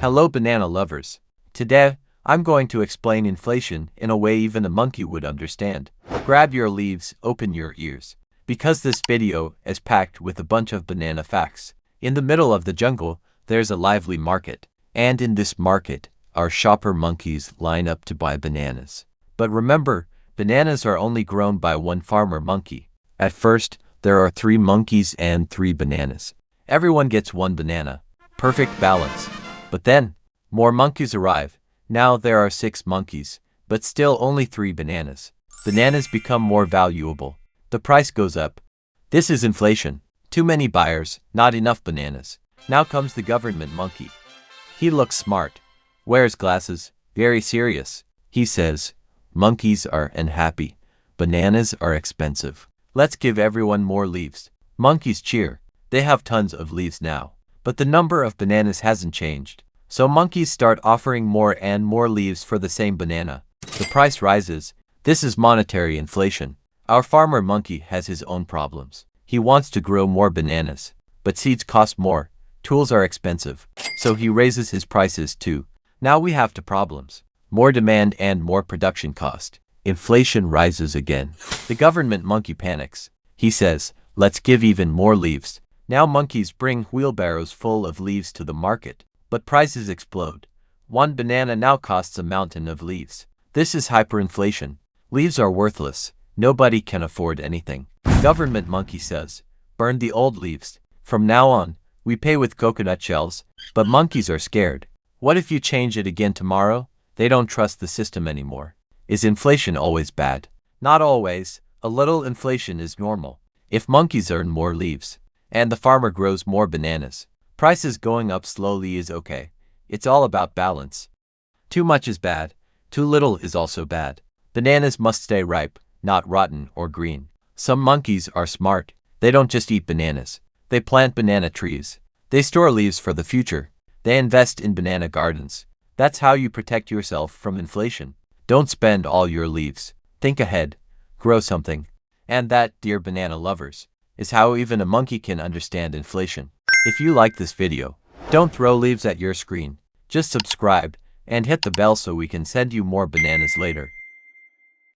Hello banana lovers. Today, I'm going to explain inflation in a way even a monkey would understand. Grab your leaves, open your ears, because this video is packed with a bunch of banana facts. In the middle of the jungle, there's a lively market, and in this market, our shopper monkeys line up to buy bananas. But remember, bananas are only grown by one farmer monkey. At first, there are 3 monkeys and 3 bananas. Everyone gets 1 banana. Perfect balance. But then, more monkeys arrive. Now there are 6 monkeys, but still only 3 bananas. Bananas become more valuable. The price goes up. This is inflation. Too many buyers, not enough bananas. Now comes the government monkey. He looks smart. Wears glasses, very serious. He says, monkeys are unhappy. Bananas are expensive. Let's give everyone more leaves. Monkeys cheer. They have tons of leaves now. But the number of bananas hasn't changed. So monkeys start offering more and more leaves for the same banana. The price rises. This is monetary inflation. Our farmer monkey has his own problems. He wants to grow more bananas, but seeds cost more. Tools are expensive. So he raises his prices too. Now we have 2 problems. More demand and more production cost. Inflation rises again. The government monkey panics. He says, let's give even more leaves. Now monkeys bring wheelbarrows full of leaves to the market, but prices explode. 1 banana now costs a mountain of leaves. This is hyperinflation. Leaves are worthless. Nobody can afford anything. Government monkey says, burn the old leaves. From now on, we pay with coconut shells, but monkeys are scared. What if you change it again tomorrow? They don't trust the system anymore. Is inflation always bad? Not always. A little inflation is normal. If monkeys earn more leaves, and the farmer grows more bananas, prices going up slowly is okay. It's all about balance. Too much is bad. Too little is also bad. Bananas must stay ripe, not rotten or green. Some monkeys are smart. They don't just eat bananas. They plant banana trees. They store leaves for the future. They invest in banana gardens. That's how you protect yourself from inflation. Don't spend all your leaves. Think ahead. Grow something. And that, dear banana lovers, is how even a monkey can understand inflation. If you like this video, don't throw leaves at your screen. Just subscribe and hit the bell so we can send you more bananas later.